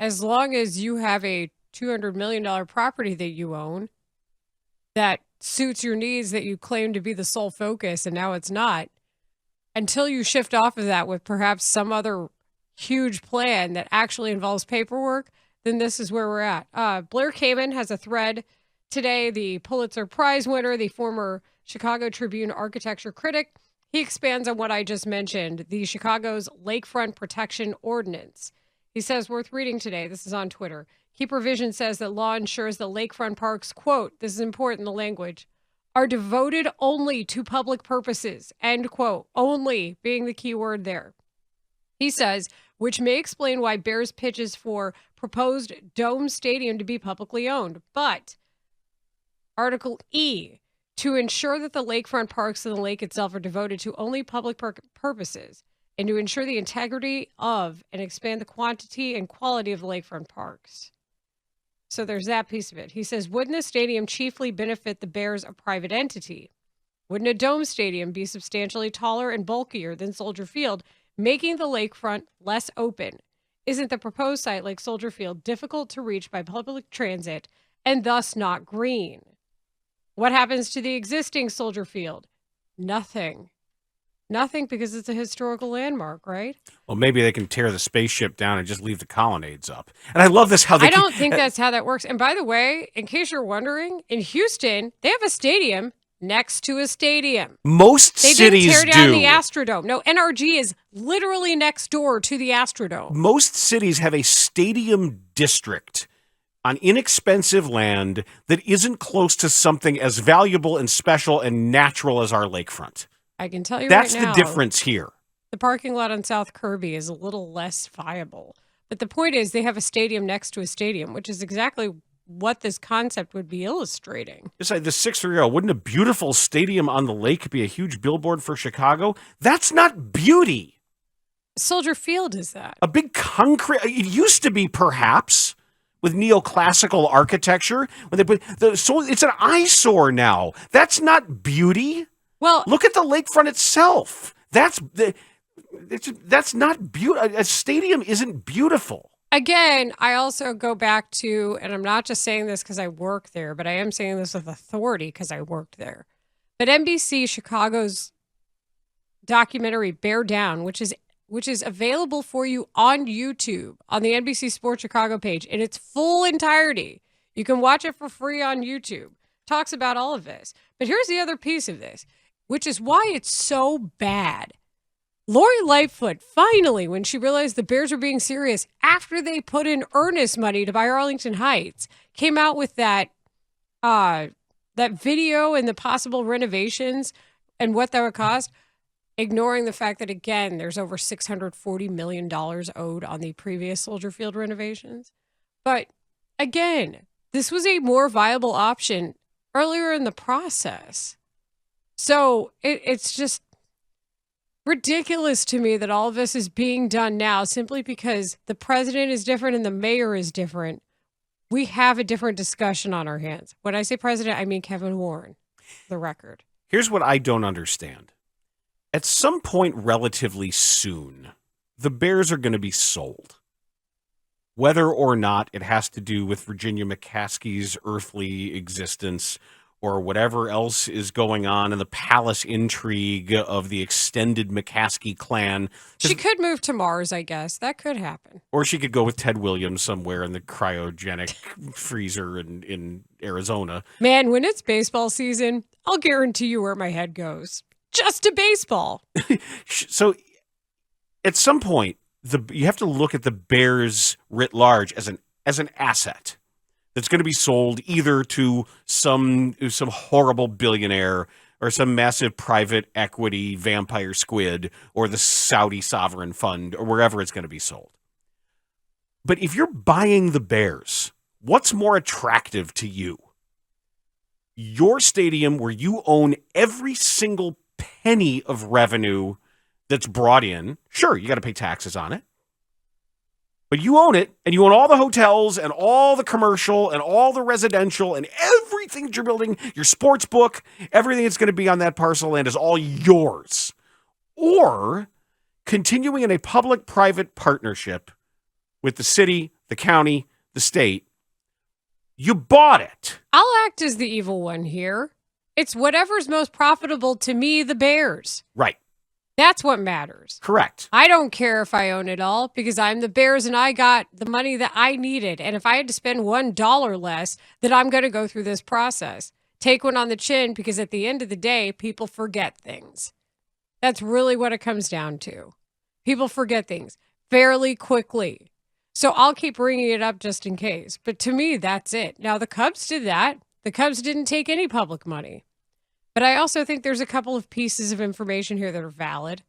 as long as you have a $200 million property that you own that suits your needs that you claim to be the sole focus and now it's not, until you shift off of that with perhaps some other huge plan that actually involves paperwork, then this is where we're at. Blair Kamen has a thread today, the Pulitzer Prize winner, the former Chicago Tribune architecture critic. He expands on what I just mentioned, the Chicago's Lakefront Protection Ordinance. He says, worth reading today, this is on Twitter. Key provision says that law ensures that lakefront parks, quote, this is important, the language, are devoted only to public purposes, end quote, only being the key word there. He says, which may explain why Bears pitches for proposed Dome Stadium to be publicly owned. But Article E, to ensure that the lakefront parks and the lake itself are devoted to only public purposes, and to ensure the integrity of and expand the quantity and quality of the lakefront parks. So there's that piece of it. He says, wouldn't a stadium chiefly benefit the Bears, a private entity? Wouldn't a dome stadium be substantially taller and bulkier than Soldier Field, making the lakefront less open? Isn't the proposed site like Soldier Field difficult to reach by public transit and thus not green? What happens to the existing Soldier Field? Nothing. Nothing, because it's a historical landmark, right? Well, maybe they can tear the spaceship down and just leave the colonnades up. And I love this how I don't think that's how that works. And by the way, in case you're wondering, in Houston, they have a stadium next to a stadium. Most cities do. They didn't tear down the Astrodome. No, NRG is literally next door to the Astrodome. Most cities have a stadium district on inexpensive land that isn't close to something as valuable and special and natural as our lakefront. I can tell you that's right now, the difference here. The parking lot on South Kirby is a little less viable. But the point is they have a stadium next to a stadium, which is exactly what this concept would be illustrating. Just like the 630, wouldn't a beautiful stadium on the lake be a huge billboard for Chicago? That's not beauty. Soldier Field is that. A big concrete, it used to be perhaps, with neoclassical architecture. When they put so it's an eyesore now. That's not beauty. Well, look at the lakefront itself. That's not beautiful. A stadium isn't beautiful. Again, I also go back to, and I'm not just saying this because I work there, but I am saying this with authority because I worked there. But NBC Chicago's documentary Bear Down, which is available for you on YouTube on the NBC Sports Chicago page in its full entirety. You can watch it for free on YouTube. Talks about all of this. But here's the other piece of this, which is why it's so bad. Lori Lightfoot, finally, when she realized the Bears were being serious, after they put in earnest money to buy Arlington Heights, came out with that video and the possible renovations and what that would cost, ignoring the fact that, again, there's over $640 million owed on the previous Soldier Field renovations. But, again, this was a more viable option earlier in the process. So it's just ridiculous to me that all of this is being done now simply because the president is different and the mayor is different. We have a different discussion on our hands. When I say president, I mean Kevin Warren, the record. Here's what I don't understand. At some point relatively soon, the Bears are going to be sold. Whether or not it has to do with Virginia McCaskey's earthly existence or whatever else is going on in the palace intrigue of the extended McCaskey clan. She could move to Mars, I guess. That could happen. Or she could go with Ted Williams somewhere in the cryogenic freezer in Arizona. Man, when it's baseball season, I'll guarantee you where my head goes. Just to baseball. So at some point, you have to look at the Bears writ large as an asset that's going to be sold either to some horrible billionaire or some massive private equity vampire squid or the Saudi sovereign fund or wherever it's going to be sold. But if you're buying the Bears, what's more attractive to you? Your stadium where you own every single penny of revenue that's brought in. Sure, you got to pay taxes on it. But you own it, and you own all the hotels and all the commercial and all the residential and everything that you're building, your sports book, everything that's going to be on that parcel of land is all yours. Or continuing in a public-private partnership with the city, the county, the state. You bought it. I'll act as the evil one here. It's whatever's most profitable to me, the Bears. Right. That's what matters. Correct. I don't care if I own it all because I'm the Bears and I got the money that I needed. And if I had to spend $1 less, then I'm going to go through this process. Take one on the chin because at the end of the day, people forget things. That's really what it comes down to. People forget things fairly quickly. So I'll keep bringing it up just in case. But to me, that's it. Now, the Cubs did that. The Cubs didn't take any public money. But I also think there's a couple of pieces of information here that are valid.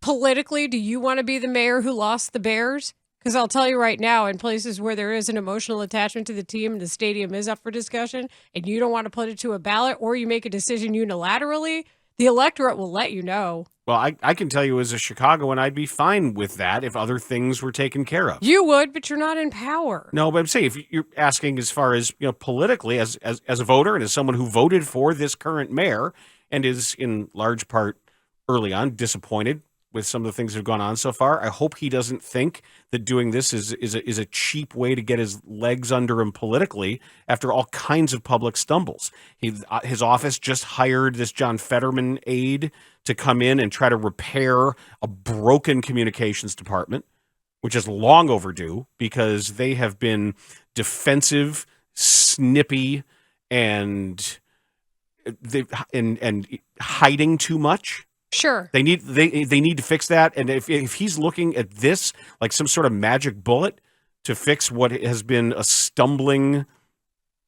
Politically, do you want to be the mayor who lost the Bears? Because I'll tell you right now, in places where there is an emotional attachment to the team and the stadium is up for discussion, and you don't want to put it to a ballot or you make a decision unilaterally, the electorate will let you know. Well, I can tell you as a Chicagoan, I'd be fine with that if other things were taken care of. You would, but you're not in power. No, but I'm saying if you're asking as far as, politically, as a voter and as someone who voted for this current mayor and is in large part early on disappointed with some of the things that have gone on so far, I hope he doesn't think that doing this is a cheap way to get his legs under him politically after all kinds of public stumbles. His office just hired this John Fetterman aide to come in and try to repair a broken communications department, which is long overdue because they have been defensive, snippy, and hiding too much. Sure. They need to fix that. And if he's looking at this like some sort of magic bullet to fix what has been a stumbling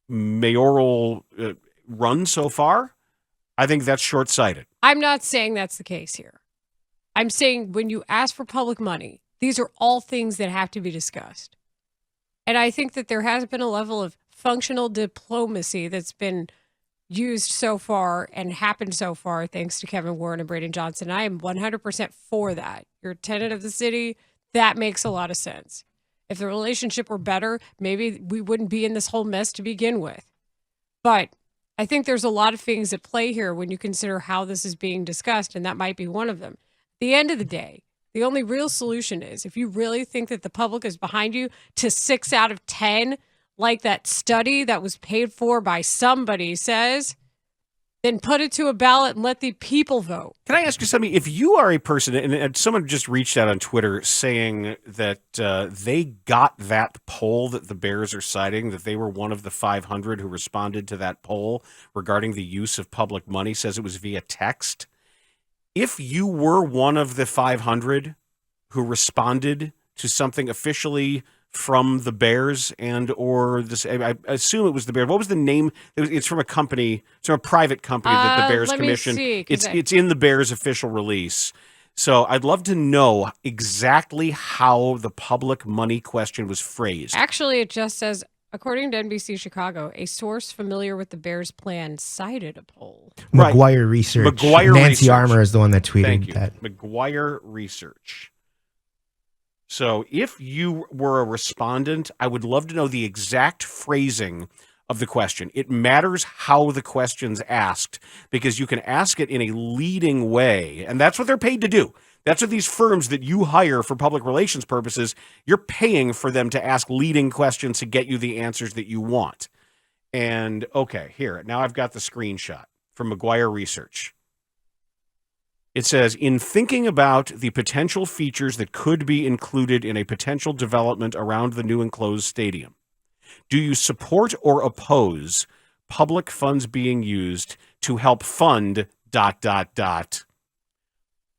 mayoral run so far, I think that's short-sighted. I'm not saying that's the case here. I'm saying when you ask for public money, these are all things that have to be discussed. And I think that there has been a level of functional diplomacy that's been used so far and happened so far thanks to Kevin Warren and Braden Johnson. I am 100% for that. You're a tenant of the city. That makes a lot of sense. If the relationship were better, maybe we wouldn't be in this whole mess to begin with. But I think there's a lot of things at play here when you consider how this is being discussed, and that might be one of them. At the end of the day, the only real solution is if you really think that the public is behind you to 6 out of 10, like that study that was paid for by somebody says, then put it to a ballot and let the people vote. Can I ask you something? If you are a person, and someone just reached out on Twitter saying that they got that poll that the Bears are citing, that they were one of the 500 who responded to that poll regarding the use of public money, says it was via text. If you were one of the 500 who responded to something officially from the Bears and or this, I assume it was the Bears. What was the name? It's from a company. It's from a private company that the Bears commissioned. It's in the Bears official release. So I'd love to know exactly how the public money question was phrased. Actually, it just says, according to NBC Chicago, a source familiar with the Bears' plan cited a poll. Right. McGuire Research. Nancy Armour is the one that tweeted that. McGuire Research. So if you were a respondent, I would love to know the exact phrasing of the question. It matters how the question's asked because you can ask it in a leading way, and that's what they're paid to do. That's what these firms that you hire for public relations purposes, you're paying for them to ask leading questions to get you the answers that you want. And, okay, here, now I've got the screenshot from McGuire Research. It says, in thinking about the potential features that could be included in a potential development around the new enclosed stadium, do you support or oppose public funds being used to help fund ...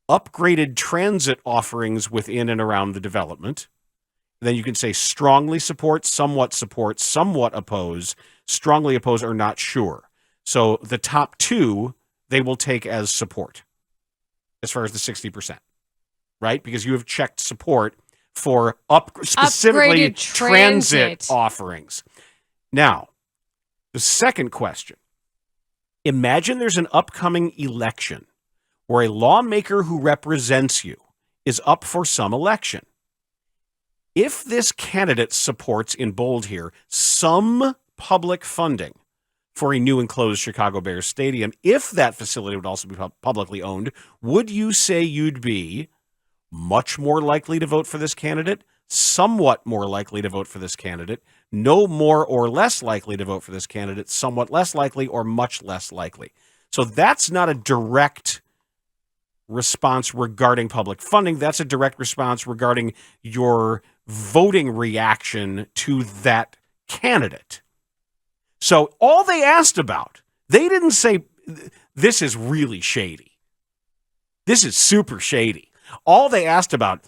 upgraded transit offerings within and around the development? Then you can say strongly support, somewhat oppose, strongly oppose, or not sure. So the top two, they will take as support. As far as the 60%, right? Because you have checked support for specifically transit offerings. Now, the second question. Imagine there's an upcoming election where a lawmaker who represents you is up for some election. If this candidate supports, in bold here, some public funding for a new enclosed Chicago Bears stadium, if that facility would also be publicly owned, would you say you'd be much more likely to vote for this candidate, somewhat more likely to vote for this candidate, no more or less likely to vote for this candidate, somewhat less likely, or much less likely. So that's not a direct response regarding public funding. That's a direct response regarding your voting reaction to that candidate. So all they asked about, they didn't say, this is really shady. This is super shady. All they asked about,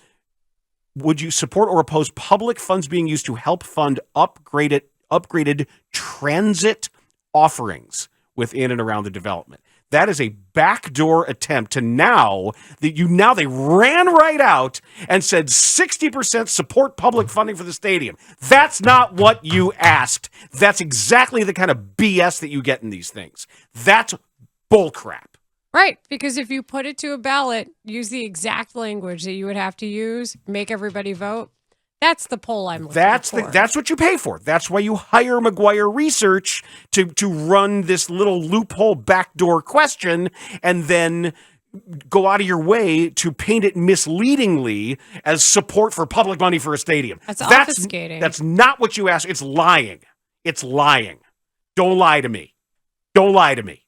would you support or oppose public funds being used to help fund upgraded transit offerings within and around the development? That is a backdoor attempt to now they ran right out and said 60% support public funding for the stadium. That's not what you asked. That's exactly the kind of BS that you get in these things. That's bullcrap. Right, because if you put it to a ballot, use the exact language that you would have to use, make everybody vote. That's the poll I'm looking for. That's what you pay for. That's why you hire McGuire Research to run this little loophole backdoor question and then go out of your way to paint it misleadingly as support for public money for a stadium. That's obfuscating. That's not what you asked. It's lying. It's lying. Don't lie to me. Don't lie to me.